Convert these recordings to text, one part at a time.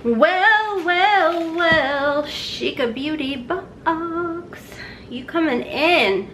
Well, Chic Beauty Box. You coming in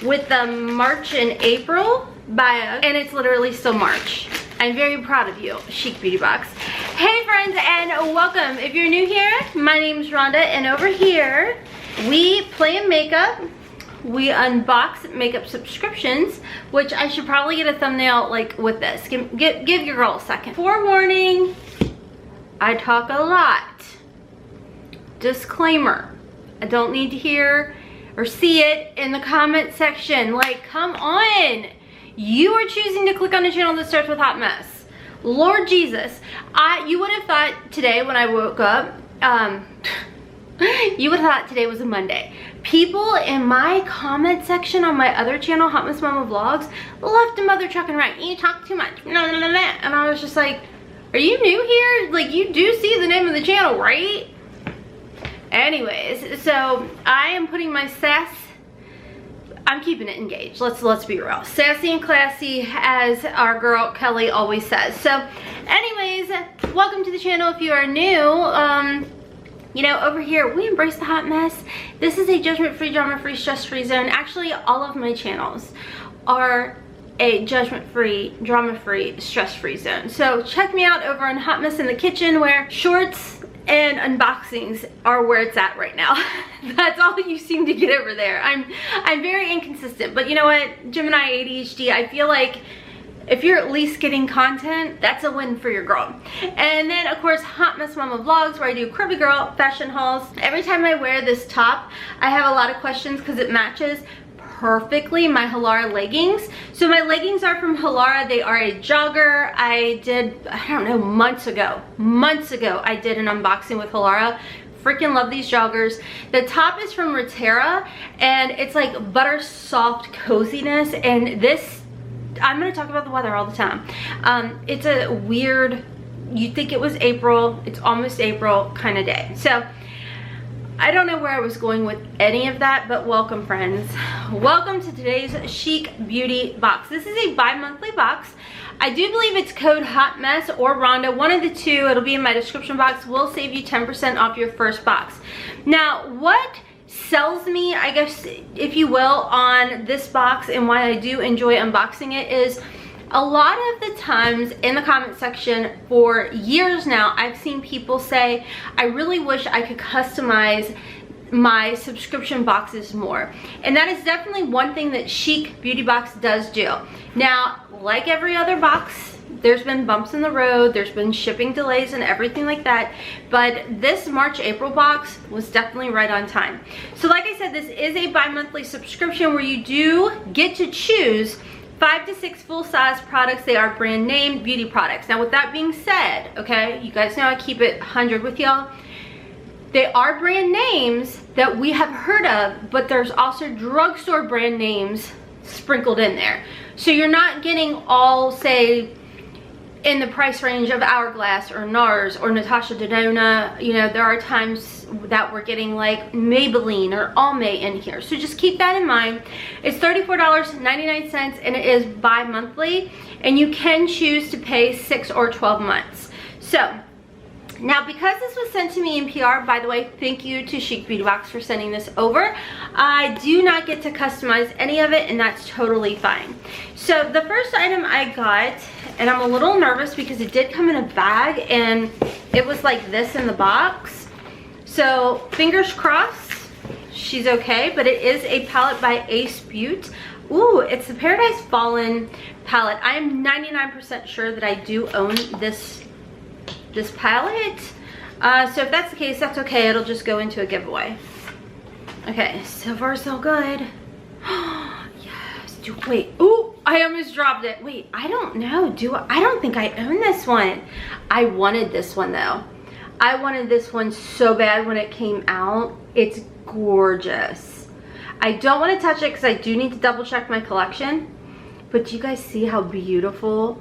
with the March and April bag, and it's literally still March. I'm very proud of you, Chic Beauty Box. Hey friends, and welcome. If you're new here, my name's Rhonda, and over here, we play in makeup. We unbox makeup subscriptions, which I should probably get a thumbnail like with this. Give your girl a second. Forewarning, I talk a lot. Disclaimer, I don't need to hear or see it in the comment section. Like, come on. You are choosing to click on a channel that starts with hot mess. Lord Jesus, you would have thought today when I woke up, you would have thought today was a Monday. People in my comment section on my other channel, HOTMESS MOMMA Vlogs, left a mother trucking right. You talk too much. And I was just like, are you new here? Like, you do see the name of the channel, right? Anyways, so I am putting my sass, I'm keeping it engaged. Let's be real. Sassy and classy, as our girl Kelly always says. So anyways, welcome to the channel if you are new. You know, over here, we embrace the hot mess. This is a judgment-free, drama-free, stress-free zone. Actually, all of my channels are a judgment-free, drama-free, stress-free zone. So check me out over on Hot Mess in the Kitchen, where shorts and unboxings are where it's at right now. That's all you seem to get over there. I'm very inconsistent, but you know what? Gemini ADHD, I feel like if you're at least getting content, that's a win for your girl. And then of course, HOTMESS MOMMA Vlogs, where I do curvy girl fashion hauls. Every time I wear this top, I have a lot of questions because it matches perfectly my Halara leggings. So my leggings are from Halara. They are a jogger. I don't know, months ago, I did an unboxing with Halara. Freaking love these joggers. The top is from Ratera, and it's like butter soft coziness. And this, I'm gonna talk about the weather all the time. It's a weird, you'd think it was April, it's almost April kind of day. So I don't know where I was going with any of that, but welcome friends. Welcome to today's Chic Beauty Box. This is a bi-monthly box. I do believe it's code HOTMESS or Rhonda, one of the two. It'll be in my description box. We'll save you 10% off your first box. Now, what sells me, I guess, if you will, on this box and why I do enjoy unboxing it is a lot of the times in the comment section for years now, I've seen people say, I really wish I could customize my subscription boxes more. And that is definitely one thing that Chic Beauty Box does do. Now, like every other box, there's been bumps in the road, there's been shipping delays and everything like that, but this March-April box was definitely right on time. So like I said, this is a bi-monthly subscription where you do get to choose 5 to 6 full-size products. They are brand name beauty products. Now with that being said, okay, you guys know I keep it 100 with y'all. They are brand names that we have heard of, but there's also drugstore brand names sprinkled in there. So you're not getting all, say, in the price range of Hourglass or NARS or Natasha Denona. You know, there are times that we're getting like Maybelline or Almay in here. So just keep that in mind. It's $34.99 and it is bi-monthly, and you can choose to pay 6 or 12 months. So now, because this was sent to me in PR, by the way, thank you to Chic Beauty Box for sending this over. I do not get to customize any of it, and that's totally fine. So the first item I got, and I'm a little nervous because it did come in a bag and it was like this in the box. So fingers crossed she's okay, but it is a palette by Ace Beauty. Ooh, it's the Paradise Fallen palette. I am 99% sure that I do own this palette. So if that's the case, that's okay. It'll just go into a giveaway. Okay, so far so good. Yes. Wait. Ooh, I almost dropped it. Wait, I don't know. I don't think I own this one. I wanted this one though. I wanted this one so bad when it came out. It's gorgeous. I don't want to touch it because I do need to double check my collection. But do you guys see how beautiful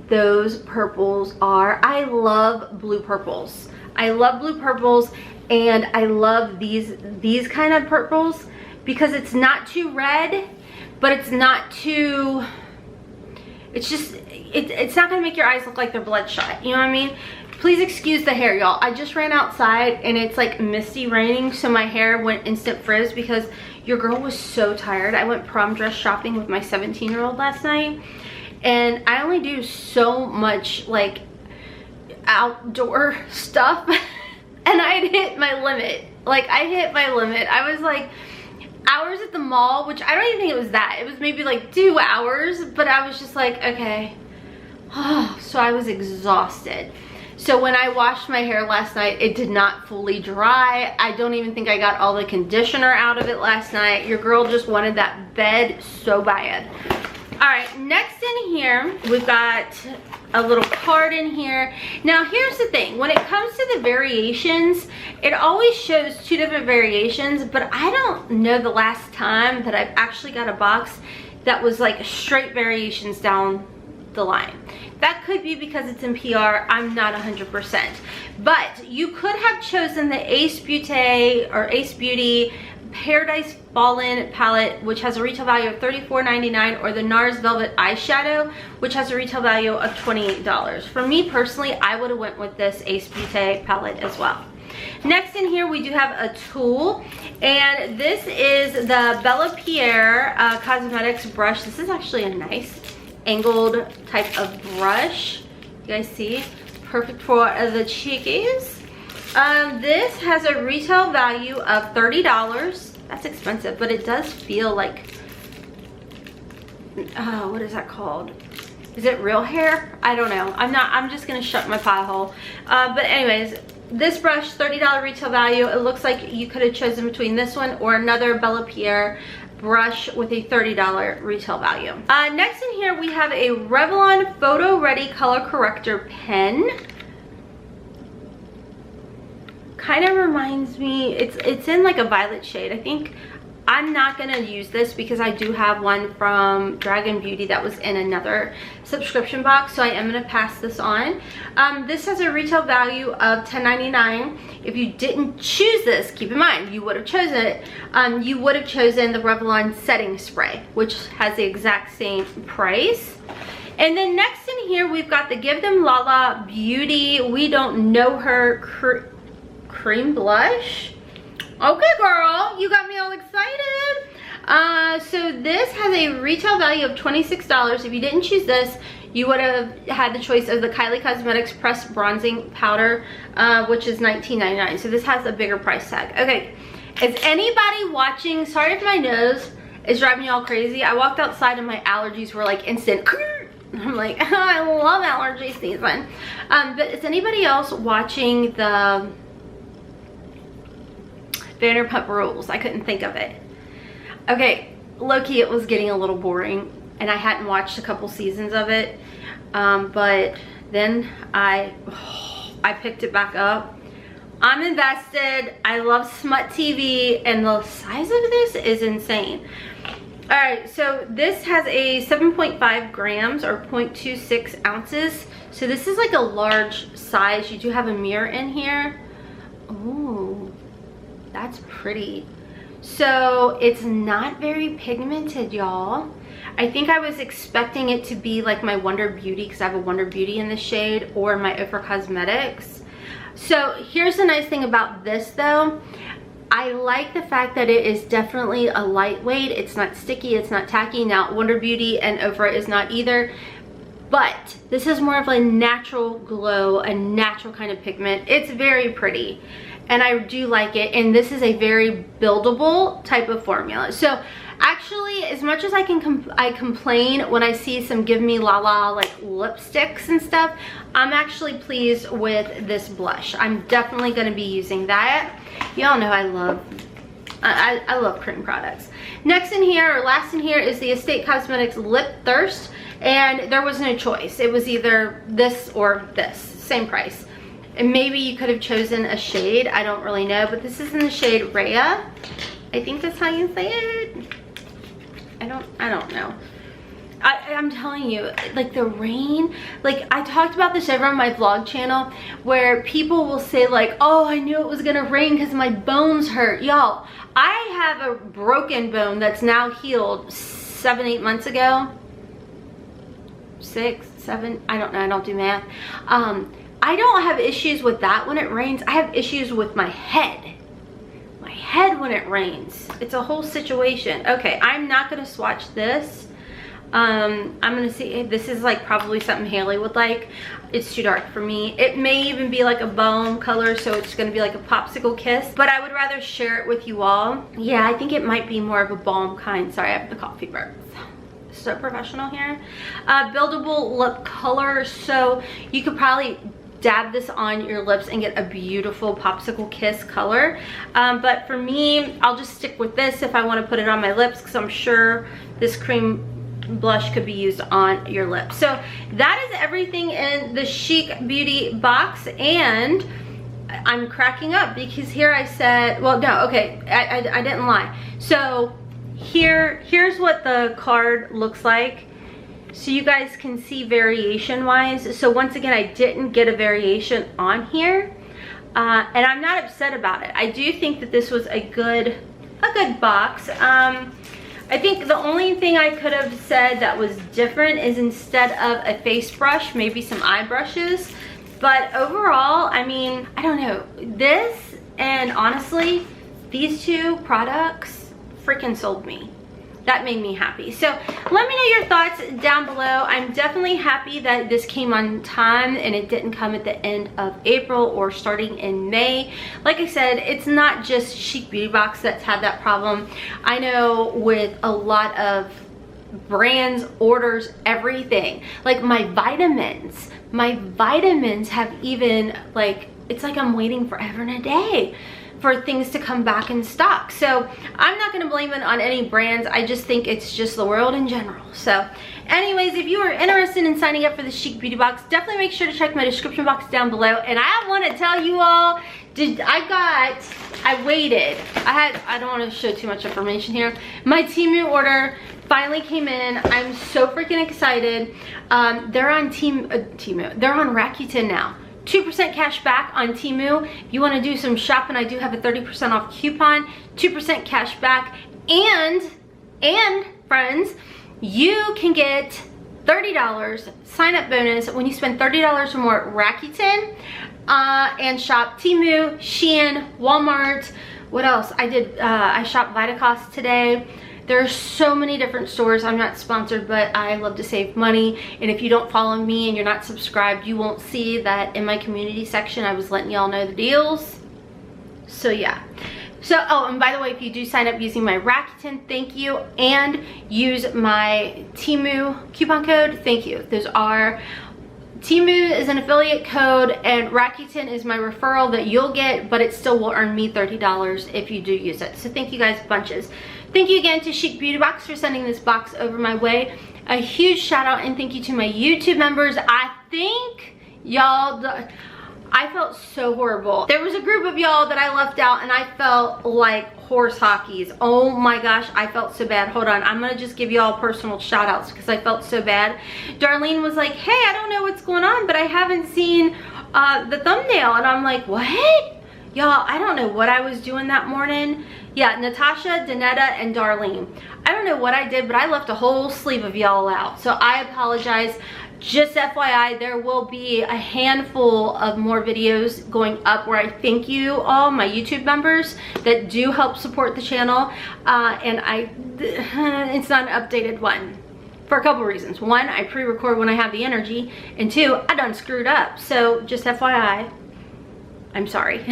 those purples are? I love blue purples. I love blue purples, and I love these kind of purples because it's not too red, but it's not too, it's just, it's not gonna make your eyes look like they're bloodshot, you know what I mean? Please excuse the hair, y'all. I just ran outside and it's like misty raining, so my hair went instant frizz because your girl was so tired. I went prom dress shopping with my 17-year-old last night, and I only do so much like outdoor stuff and I had hit my limit. Like, I hit my limit. I was like hours at the mall, which I don't even think it was that. It was maybe like 2 hours, but I was just like, okay. So I was exhausted. So when I washed my hair last night, it did not fully dry. I don't even think I got all the conditioner out of it last night. Your girl just wanted that bed so bad. All right, next in here, we've got a little card in here. Now, here's the thing. When it comes to the variations, it always shows 2 different variations, but I don't know the last time that I've actually got a box that was like straight variations down the line. That could be because it's in PR. I'm not 100%. But you could have chosen the Ace Beauty or Ace Beauty Paradise Fallen palette, which has a retail value of $34.99, or the NARS Velvet Eyeshadow, which has a retail value of $28. For me personally, I would have went with this Ace Beauty palette as well. Next in here, we do have a tool, and this is the Bella Pierre Cosmetics brush. This is actually a nice angled type of brush. You guys see? Perfect for the chickies. This has a retail value of $30. That's expensive, but it does feel like, what is that called? Is it real hair? I don't know. I'm just gonna shut my pie hole. But anyways, this brush, $30 retail value. It looks like you could have chosen between this one or another Bella Pierre brush with a $30 retail value. Next in here, we have a Revlon Photo Ready Color Corrector pen. Kind of reminds me, it's in like a violet shade. I think I'm not gonna use this because I do have one from Dragon Beauty that was in another subscription box, so I am gonna pass this on. This has a retail value of $10.99. If you didn't choose this, keep in mind, you would have chosen it. You would have chosen the Revlon setting spray, which has the exact same price. And then next in here, we've got the Give Them Lala Beauty We Don't Know Her cream blush. Okay, girl, you got me all excited. So this has a retail value of $26. If you didn't choose this, you would have had the choice of the Kylie Cosmetics Pressed Bronzing Powder, which is $19.99. So this has a bigger price tag. Okay, is anybody watching? Sorry if my nose is driving you all crazy. I walked outside and my allergies were like instant. I'm like, oh, I love allergy season. But is anybody else watching the Vanderpump Rules? I couldn't think of it. Okay, low-key, it was getting a little boring and I hadn't watched a couple seasons of it, but then I picked it back up. I'm invested. I love smut TV and the size of this is insane. All right, so this has a 7.5 grams or 0.26 ounces. So this is like a large size. You do have a mirror in here. Ooh, that's pretty. So it's not very pigmented, y'all. I think I was expecting it to be like my Wonder Beauty, because I have a Wonder Beauty in this shade, or my OFRA Cosmetics. So here's the nice thing about this though. I like the fact that it is definitely a lightweight. It's not sticky, it's not tacky. Now Wonder Beauty and OFRA is not either. But this is more of a natural glow, a natural kind of pigment. It's very pretty and I do like it. And this is a very buildable type of formula. So actually, as much as I complain when I see some Give Me Lala like lipsticks and stuff, I'm actually pleased with this blush. I'm definitely going to be using that. Y'all know I love cream products. Next in here, or last in here, is the Estate Cosmetics Lip Thirst, and there was no choice. It was either this or this, same price. And maybe you could have chosen a shade, I don't really know, but this is in the shade Rhea. I think that's how you say it. I don't know. I'm telling you, like the rain, like I talked about this over on my vlog channel where people will say like, oh, I knew it was gonna rain because my bones hurt. Y'all, I have a broken bone that's now healed 7-8 months ago. 6, 7, I don't know, I don't do math. I don't have issues with that when it rains. I have issues with my head. My head when it rains. It's a whole situation. Okay, I'm not gonna swatch this. I'm gonna see, this is like probably something Haley would like. It's too dark for me. It may even be like a bone color, so it's gonna be like a popsicle kiss, but I would rather share it with you all. Yeah, I think it might be more of a balm kind. Sorry, I have the coffee burps. So professional here. Buildable lip color, so you could probably dab this on your lips and get a beautiful popsicle kiss color, but for me, I'll just stick with this if I want to put it on my lips, because I'm sure this cream blush could be used on your lips. So that is everything in the Chic Beauty box, and I'm cracking up because here I said, well, no, okay, I didn't lie. So here's what the card looks like, so you guys can see variation wise. So once again, I didn't get a variation on here, and I'm not upset about it. I do think that this was a good box. I think the only thing I could have said that was different is instead of a face brush, maybe some eye brushes. But overall, I mean, I don't know. This, and honestly, these two products freaking sold me. That made me happy. So let me know your thoughts down below. I'm definitely happy that this came on time and it didn't come at the end of April or starting in May. Like I said, it's not just Chic Beauty Box that's had that problem. I know with a lot of brands, orders, everything. Like my vitamins have even, like, it's like I'm waiting forever and a day for things to come back in stock. So I'm not gonna blame it on any brands. I just think it's just the world in general. So anyways, if you are interested in signing up for the Chic Beauty Box, definitely make sure to check my description box down below. And I wanna tell you all, I waited. I don't wanna show too much information here. My Temu order finally came in. I'm so freaking excited. They're on Temu. They're on Rakuten now. 2% cash back on Temu. If you want to do some shopping, I do have a 30% off coupon, 2% cash back, and friends, you can get $30 sign up bonus when you spend $30 or more at Rakuten and shop Temu, Shein, Walmart. What else? I shopped Vitacost today. There are so many different stores. I'm not sponsored, but I love to save money. And if you don't follow me and you're not subscribed, you won't see that in my community section. I was letting y'all know the deals. So yeah. So, oh, and by the way, if you do sign up using my Rakuten, thank you. And use my Temu coupon code, thank you. Those are, Temu is an affiliate code and Rakuten is my referral that you'll get, but it still will earn me $30 if you do use it. So thank you guys bunches. Thank you again to Chic Beauty Box for sending this box over my way. A huge shout out and thank you to my YouTube members. I think y'all, I felt so horrible. There was a group of y'all that I left out and I felt like horse hockeys. Oh my gosh, I felt so bad. Hold on, I'm gonna just give y'all personal shout outs because I felt so bad. Darlene was like, hey, I don't know what's going on, but I haven't seen the thumbnail. And I'm like, what? Y'all, I don't know what I was doing that morning. Yeah, Natasha, Danetta, and Darlene. I don't know what I did, but I left a whole sleeve of y'all out. So I apologize. Just FYI, there will be a handful of more videos going up where I thank you all, my YouTube members that do help support the channel. It's not an updated one for a couple reasons. One, I pre-record when I have the energy. And two, I done screwed up. So just FYI, I'm sorry.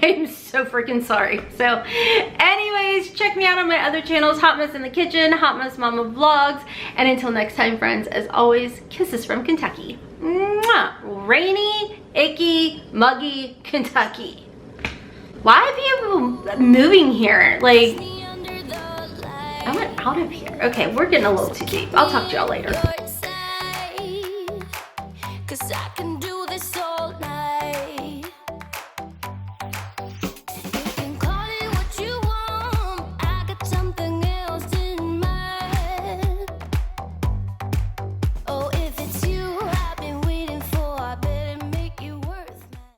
I'm so freaking sorry. So anyways, check me out on my other channels, Hot Mess in the Kitchen, Hot Mess Mama Vlogs, and until next time, friends, as always, kisses from Kentucky. Mwah! Rainy, icky, muggy Kentucky. Why are people moving here? Like, I went out of here. Okay, we're getting a little too deep. I'll talk to y'all later.